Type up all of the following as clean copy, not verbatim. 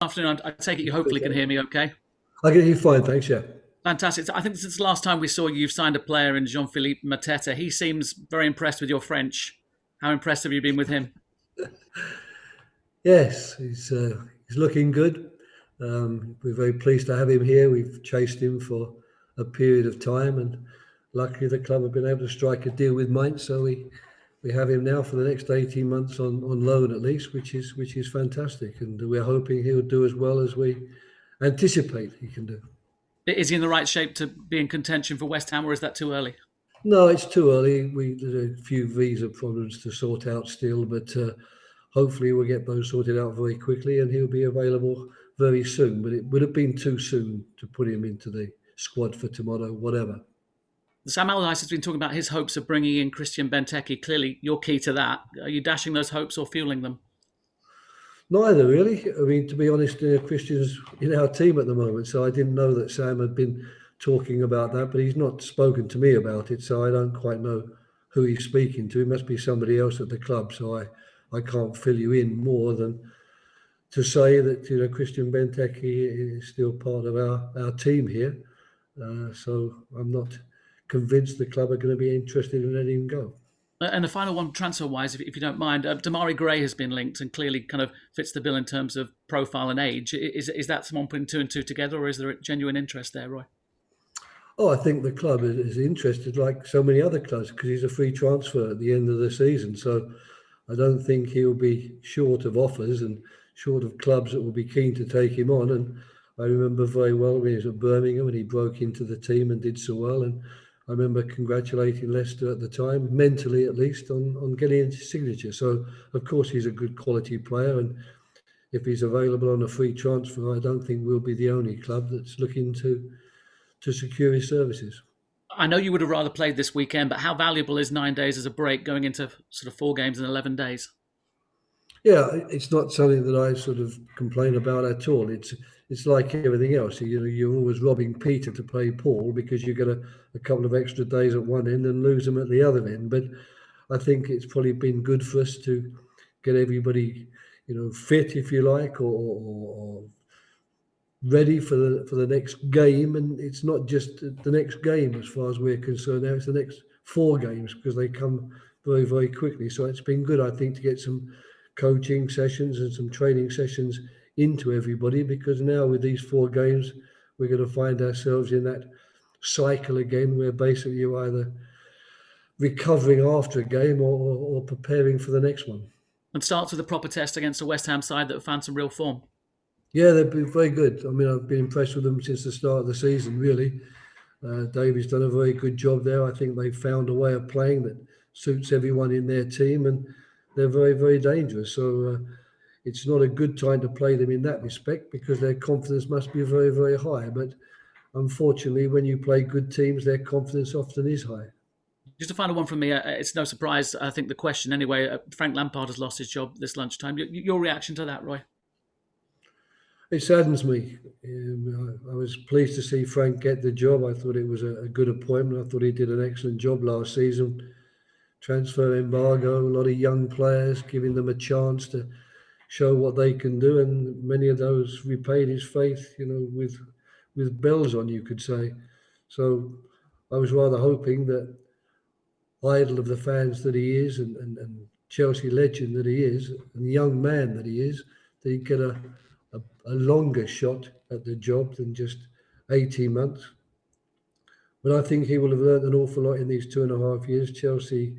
Afternoon. I take it you hopefully can hear me okay. I get you fine, thanks. Yeah. Fantastic. I think since the last time we saw you, you've signed a player in Jean-Philippe Mateta. He seems very impressed with your French. How impressed have you been with him? Yes, he's looking good. We're very pleased to have him here. We've chased him for a period of time, and luckily the club have been able to strike a deal with Mainz. So we have him now for the next 18 months on loan at least, which is fantastic, and we're hoping he'll do as well as we anticipate he can do. Is he in the right shape to be in contention for West Ham, or is that too early? No, it's too early. There's a few visa problems to sort out still, but hopefully we'll get those sorted out very quickly, and he'll be available very soon. But it would have been too soon to put him into the squad for tomorrow, whatever. Sam Allardyce has been talking about his hopes of bringing in Christian Benteke. Clearly, you're key to that. Are you dashing those hopes or fueling them? Neither really. I mean, to be honest, Christian's in our team at the moment, so I didn't know that Sam had been talking about that, but he's not spoken to me about it, so I don't quite know who he's speaking to. It must be somebody else at the club, so I can't fill you in more than to say that Christian Benteke is still part of our team here. So I'm not convinced the club are going to be interested in letting him go. And the final one, transfer-wise, if you don't mind, Damari Gray has been linked and clearly kind of fits the bill in terms of profile and age. Is that someone putting two and two together, or is there a genuine interest there, Roy? Oh, I think the club is interested, like so many other clubs, because he's a free transfer at the end of the season. So I don't think he'll be short of offers and short of clubs that will be keen to take him on. And I remember very well when he was at Birmingham and he broke into the team and did so well. And I remember congratulating Leicester at the time, mentally at least, on getting his signature. So, of course, he's a good quality player. And if he's available on a free transfer, I don't think we'll be the only club that's looking to secure his services. I know you would have rather played this weekend, but how valuable is 9 days as a break going into sort of 4 games in 11 days? Yeah, it's not something that I sort of complain about at all. It's like everything else. You're always robbing Peter to play Paul because you get a couple of extra days at one end and lose them at the other end. But I think it's probably been good for us to get everybody, fit if you like, or ready for the next game. And it's not just the next game as far as we're concerned now, it's the next 4 games because they come very, very quickly. So it's been good, I think, to get some coaching sessions and some training sessions into everybody, because now with these 4 games we're going to find ourselves in that cycle again where basically you're either recovering after a game or preparing for the next one. And starts with a proper test against a West Ham side that have found some real form. Yeah, they've been very good. I mean, I've been impressed with them since the start of the season, really. Davy's done a very good job there. I think they've found a way of playing that suits everyone in their team, and they're very, very dangerous. So it's not a good time to play them in that respect because their confidence must be very, very high. But unfortunately, when you play good teams, their confidence often is high. Just a final one from me. It's no surprise, I think, the question anyway. Frank Lampard has lost his job this lunchtime. Your reaction to that, Roy? It saddens me. I was pleased to see Frank get the job. I thought it was a good appointment. I thought he did an excellent job last season. Transfer embargo, a lot of young players, giving them a chance to show what they can do, and many of those repaid his faith, with bells on, you could say. So I was rather hoping that idol of the fans that he is, and Chelsea legend that he is, and young man that he is, that he'd get a longer shot at the job than just 18 months. But I think he will have learned an awful lot in these 2.5 years. Chelsea,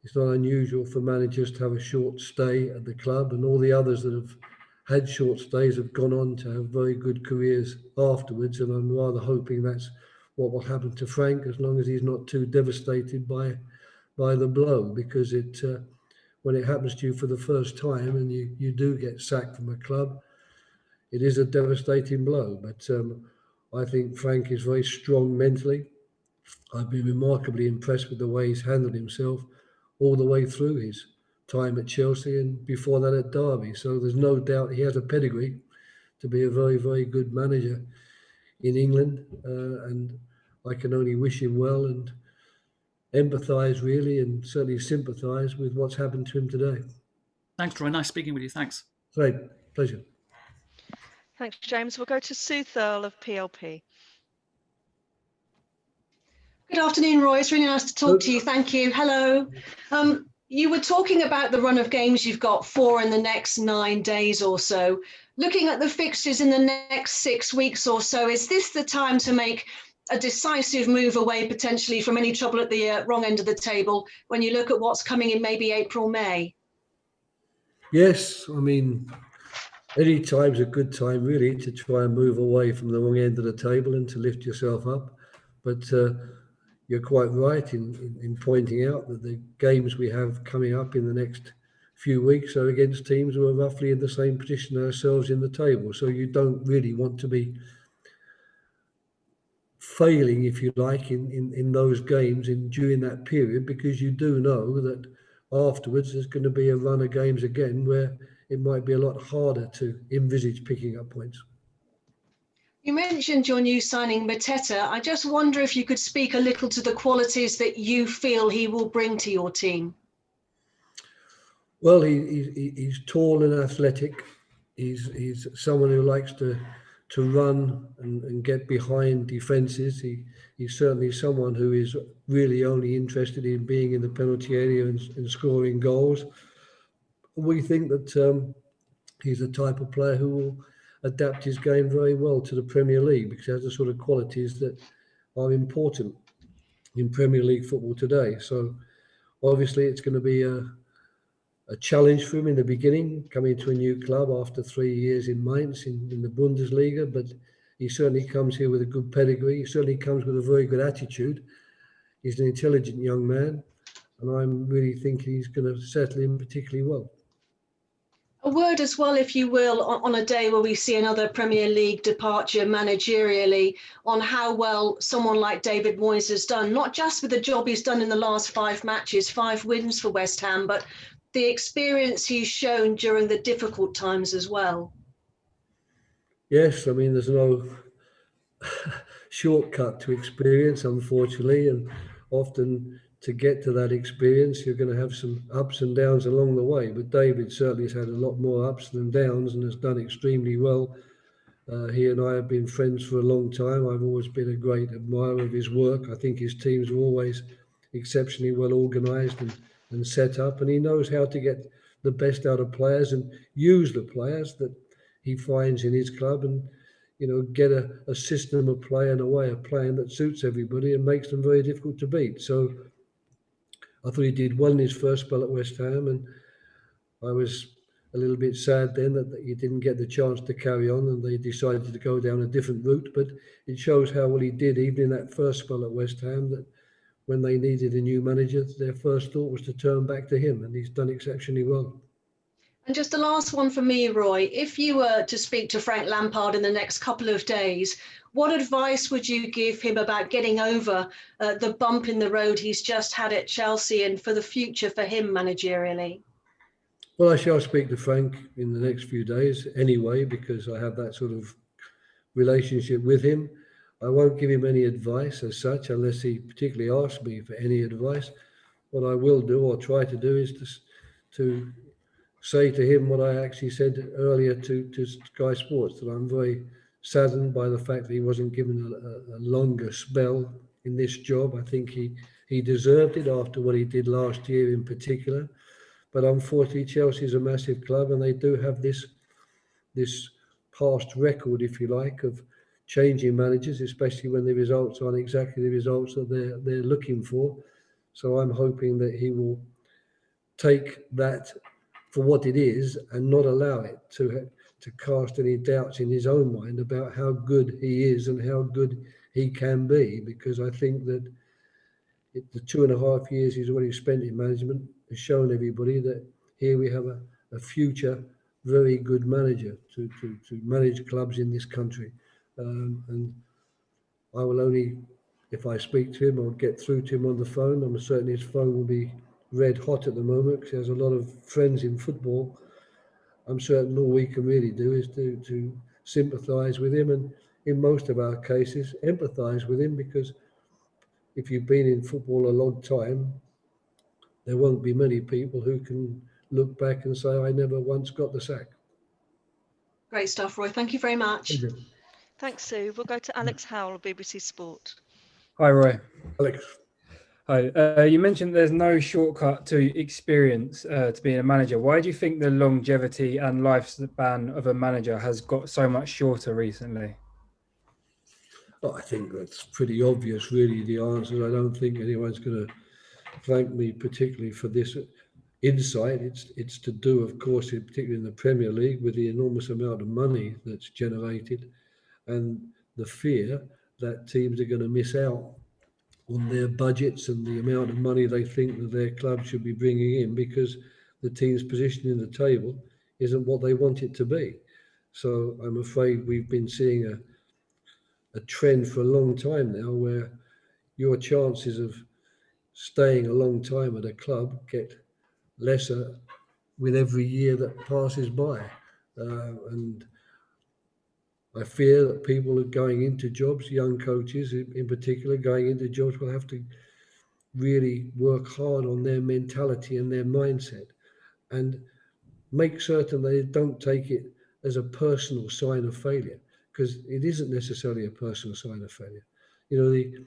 it's not unusual for managers to have a short stay at the club, and all the others that have had short stays have gone on to have very good careers afterwards. And I'm rather hoping that's what will happen to Frank, as long as he's not too devastated by the blow, because when it happens to you for the first time and you do get sacked from a club, it is a devastating blow. But I think Frank is very strong mentally. I've been remarkably impressed with the way he's handled himself all the way through his time at Chelsea and before that at Derby. So there's no doubt he has a pedigree to be a very, very good manager in England. And I can only wish him well and empathise really, and certainly sympathise with what's happened to him today. Thanks, Roy. Nice speaking with you. Thanks. Great. Pleasure. Thanks, James. We'll go to Sue Thurl of PLP. Good afternoon, Roy. It's really nice to talk to you. Thank you. Hello. You were talking about the run of games you've got 4 in the next 9 days or so. Looking at the fixtures in the next 6 weeks or so, is this the time to make a decisive move away potentially from any trouble at the wrong end of the table when you look at what's coming in maybe April, May? Yes, I mean, any time's a good time really to try and move away from the wrong end of the table and to lift yourself up. But you're quite right in pointing out that the games we have coming up in the next few weeks are against teams who are roughly in the same position as ourselves in the table. So you don't really want to be failing, if you like, in those games during that period, because you do know that afterwards there's going to be a run of games again where it might be a lot harder to envisage picking up points. You mentioned your new signing, Mateta. I just wonder if you could speak a little to the qualities that you feel he will bring to your team. Well, he's tall and athletic. He's someone who likes to run and get behind defences. He's certainly someone who is really only interested in being in the penalty area and scoring goals. We think that he's the type of player who will adapt his game very well to the Premier League, because he has the sort of qualities that are important in Premier League football today. So obviously it's going to be a challenge for him in the beginning, coming to a new club after 3 years in Mainz in the Bundesliga, but he certainly comes here with a good pedigree. He certainly comes with a very good attitude. He's an intelligent young man, and I'm really thinking he's going to settle in particularly well. A word as well, if you will, on a day where we see another Premier League departure managerially, on how well someone like David Moyes has done, not just with the job he's done in the last 5 matches, 5 wins for West Ham, but the experience he's shown during the difficult times as well. Yes, I mean, there's no shortcut to experience, unfortunately, and often to get to that experience, you're going to have some ups and downs along the way. But David certainly has had a lot more ups than downs and has done extremely well. He and I have been friends for a long time. I've always been a great admirer of his work. I think his teams are always exceptionally well organised and set up, and he knows how to get the best out of players and use the players that he finds in his club, and get a system of play and a way of playing that suits everybody and makes them very difficult to beat. So I thought he did well in his first spell at West Ham, and I was a little bit sad then that he didn't get the chance to carry on and they decided to go down a different route. But it shows how well he did even in that first spell at West Ham, that when they needed a new manager, their first thought was to turn back to him, and he's done exceptionally well. And just the last one for me, Roy, if you were to speak to Frank Lampard in the next couple of days, what advice would you give him about getting over the bump in the road he's just had at Chelsea and for the future for him managerially? Well, I shall speak to Frank in the next few days anyway, because I have that sort of relationship with him. I won't give him any advice as such unless he particularly asks me for any advice. What I will do or try to do is to say to him what I actually said earlier to Sky Sports, that I'm very saddened by the fact that he wasn't given a longer spell in this job. I think he deserved it after what he did last year in particular. But unfortunately, Chelsea is a massive club, and they do have this past record, if you like, of changing managers, especially when the results aren't exactly the results that they're looking for. So I'm hoping that he will take that for what it is and not allow it to cast any doubts in his own mind about how good he is and how good he can be, because I think that the 2.5 years he's already spent in management has shown everybody that here we have a future very good manager to manage clubs in this country. And I will only, if I speak to him or get through to him on the phone, I'm certain his phone will be red hot at the moment because he has a lot of friends in football. I'm certain all we can really do is to sympathise with him, and in most of our cases empathise with him, because if you've been in football a long time, there won't be many people who can look back and say, I never once got the sack. Great stuff, Roy. Thank you very much. Thanks, Sue. We'll go to Alex Howell of BBC Sport. Hi, Roy. Alex. Hi. You mentioned there's no shortcut to experience to being a manager. Why do you think the longevity and lifespan of a manager has got so much shorter recently? Oh, I think that's pretty obvious, really, the answer. I don't think anyone's going to thank me particularly for this insight. It's to do, of course, particularly in the Premier League, with the enormous amount of money that's generated and the fear that teams are going to miss out on their budgets and the amount of money they think that their club should be bringing in because the team's position in the table isn't what they want it to be. So I'm afraid we've been seeing a trend for a long time now where your chances of staying a long time at a club get lesser with every year that passes by. And I fear that people are going into jobs, young coaches in particular, going into jobs will have to really work hard on their mentality and their mindset and make certain they don't take it as a personal sign of failure, because it isn't necessarily a personal sign of failure. You know,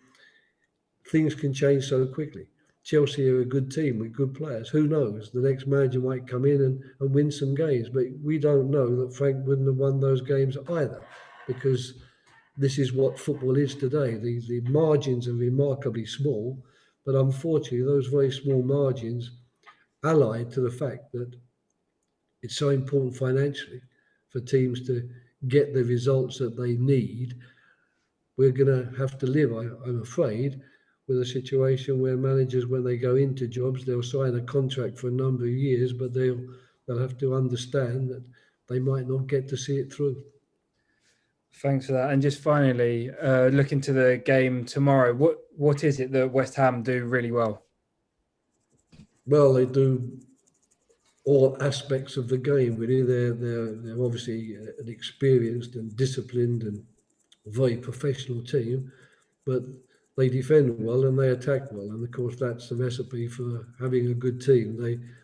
things can change so quickly. Chelsea are a good team with good players. Who knows? The next manager might come in and win some games, but we don't know that Frank wouldn't have won those games either, because this is what football is today. The margins are remarkably small, but unfortunately, those very small margins, allied to the fact that it's so important financially for teams to get the results that they need, we're going to have to live, I'm afraid, with a situation where managers, when they go into jobs, they'll sign a contract for a number of years, but they'll have to understand that they might not get to see it through. Thanks for that. And just finally, looking to the game tomorrow, what is it that West Ham do really well? Well, they do all aspects of the game, really. They're obviously an experienced and disciplined and very professional team, but they defend well and they attack well. And of course, that's the recipe for having a good team.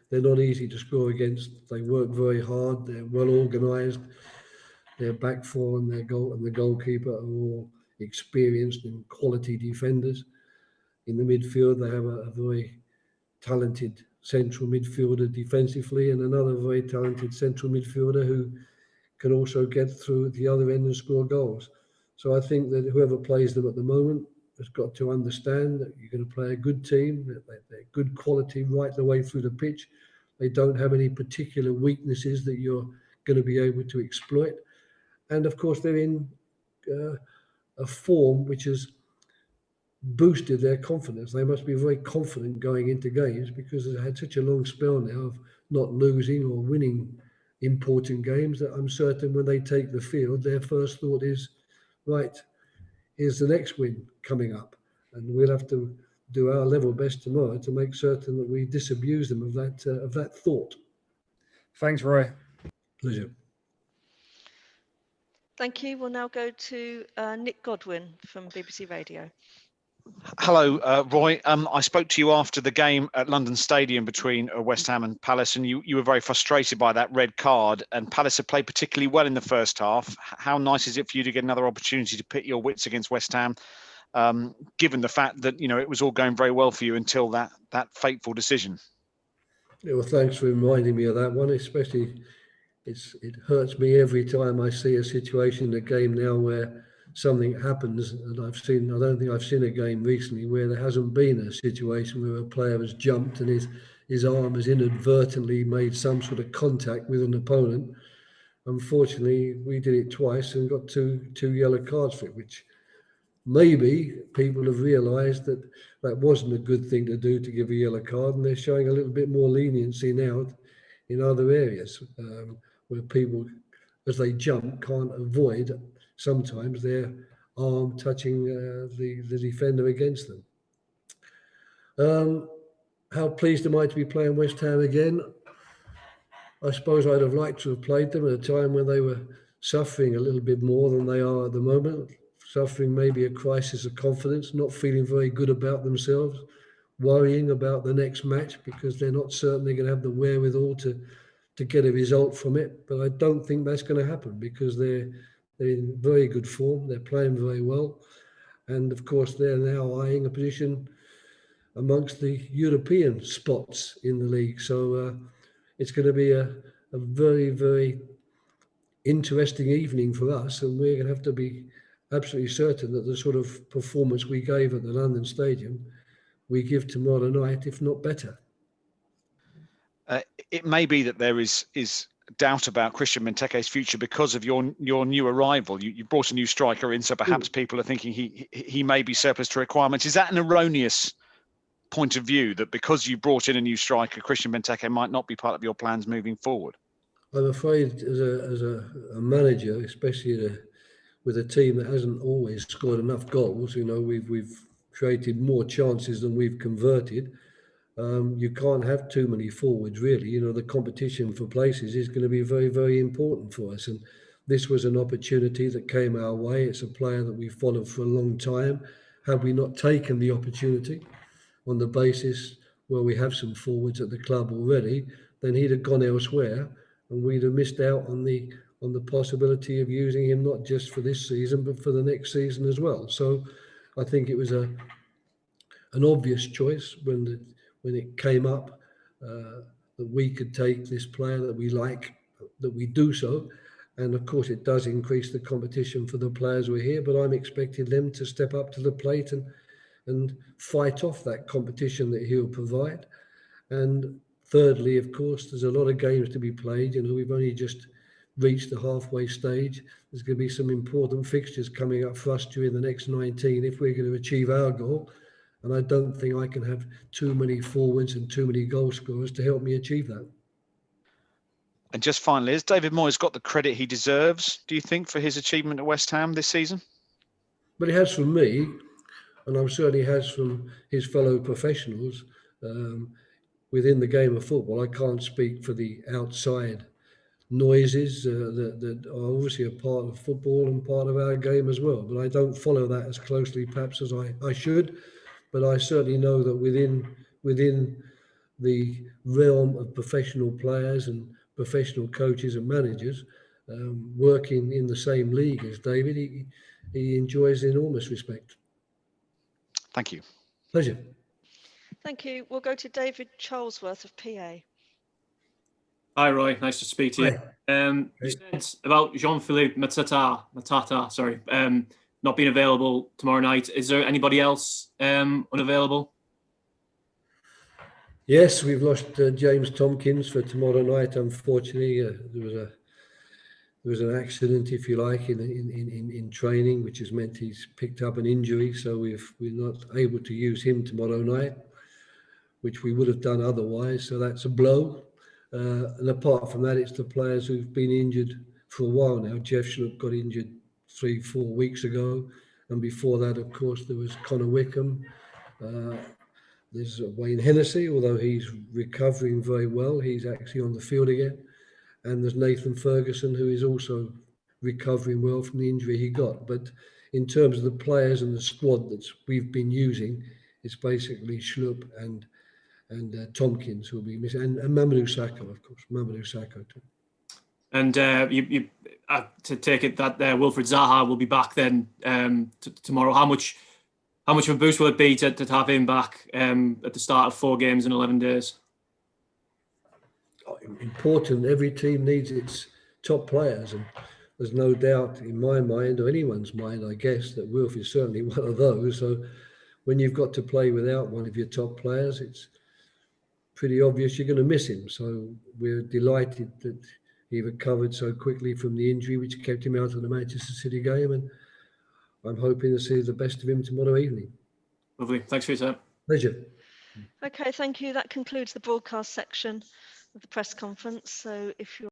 They're not easy to score against. They work very hard. They're well organised. Their back four and the goalkeeper are all experienced and quality defenders. In the midfield, they have a very talented central midfielder defensively and another very talented central midfielder who can also get through at the other end and score goals. So I think that whoever plays them at the moment has got to understand that you're going to play a good team, that they're good quality right the way through the pitch. They don't have any particular weaknesses that you're going to be able to exploit. And of course, they're in a form which has boosted their confidence. They must be very confident going into games because they've had such a long spell now of not losing or winning important games that I'm certain when they take the field, their first thought is, right, here's the next win coming up. And we'll have to do our level best tomorrow to make certain that we disabuse them of that thought. Thanks, Roy. Pleasure. Thank you. We'll now go to Nick Godwin from BBC Radio. Hello, Roy. I spoke to you after the game at London Stadium between West Ham and Palace, and you were very frustrated by that red card. And Palace have played particularly well in the first half. How nice is it for you to get another opportunity to pit your wits against West Ham, given the fact that it was all going very well for you until that fateful decision? Yeah, well, thanks for reminding me of that one. Especially, it hurts me every time I see a situation in the game now where something happens, and I don't think I've seen a game recently where there hasn't been a situation where a player has jumped and his arm has inadvertently made some sort of contact with an opponent. Unfortunately, we did it twice and got two yellow cards for it, which maybe people have realised that wasn't a good thing to do, to give a yellow card, and they're showing a little bit more leniency now in other areas where people, as they jump, can't avoid sometimes their arm touching the defender against them. How pleased am I to be playing West Ham again? I suppose I'd have liked to have played them at a time when they were suffering a little bit more than they are at the moment, suffering maybe a crisis of confidence, not feeling very good about themselves, worrying about the next match because they're not certain they're going to have the wherewithal to to get a result from it. But I don't think that's going to happen because they're in very good form. They're playing very well. And of course, they're now eyeing a position amongst the European spots in the league. So it's going to be a very, very interesting evening for us. And we're going to have to be absolutely certain that the sort of performance we gave at the London Stadium, we give tomorrow night, if not better. It may be that there is doubt about Christian Benteke's future because of your new arrival. You brought a new striker in, so perhaps people are thinking he may be surplus to requirements. Is that an erroneous point of view, that because you brought in a new striker, Christian Benteke might not be part of your plans moving forward? I'm afraid as a manager, especially with a team that hasn't always scored enough goals, we've created more chances than we've converted. You can't have too many forwards, really. The competition for places is going to be very, very important for us. And this was an opportunity that came our way. It's a player that we followed for a long time. Had we not taken the opportunity on the basis where we have some forwards at the club already, then he'd have gone elsewhere, and we'd have missed out on the possibility of using him not just for this season but for the next season as well. So I think it was an obvious choice when it came up that we could take this player that we like, that we do so. And of course it does increase the competition for the players who are here, but I'm expecting them to step up to the plate and fight off that competition that he'll provide. And thirdly, of course, there's a lot of games to be played. We've only just reached the halfway stage. There's going to be some important fixtures coming up for us during the next 19 if we're going to achieve our goal. And I don't think I can have too many forwards and too many goal scorers to help me achieve that. And just finally, has David Moyes got the credit he deserves, do you think, for his achievement at West Ham this season? But he has from me, and I'm certainly has from his fellow professionals within the game of football. I can't speak for the outside noises that are obviously a part of football and part of our game as well. But I don't follow that as closely perhaps as I should. But I certainly know that within the realm of professional players and professional coaches and managers working in the same league as David, he enjoys enormous respect. Thank you. Pleasure. Thank you. We'll go to David Charlesworth of PA. Hi, Roy. Nice to speak to you. You said about Jean-Philippe Matata, not being available tomorrow night. Is there anybody else unavailable? Yes, we've lost James Tompkins for tomorrow night. Unfortunately, there was an accident, if you like, in training, which has meant he's picked up an injury. So we're not able to use him tomorrow night, which we would have done otherwise. So that's a blow. And apart from that, it's the players who've been injured for a while now. Jeff Schlupp got injured 3-4 weeks ago. And before that, of course, there was Connor Wickham. There's Wayne Hennessy, although he's recovering very well. He's actually on the field again. And there's Nathan Ferguson, who is also recovering well from the injury he got. But in terms of the players and the squad that we've been using, it's basically Schlupp and Tompkins who will be missing, and Mamadou Sakho, of course. Mamadou Sakho too. And you to take it that Wilfried Zaha will be back then tomorrow. How much of a boost will it be to have him back at the start of 4 games in 11 days? Important. Every team needs its top players, and there's no doubt in my mind or anyone's mind, I guess, that Wilf is certainly one of those. So when you've got to play without one of your top players, it's pretty obvious you're going to miss him. So we're delighted that he recovered so quickly from the injury which kept him out of the Manchester City game, and I'm hoping to see the best of him tomorrow evening. Lovely. Thanks for your time. Pleasure. Okay, thank you. That concludes the broadcast section of the press conference. So if you're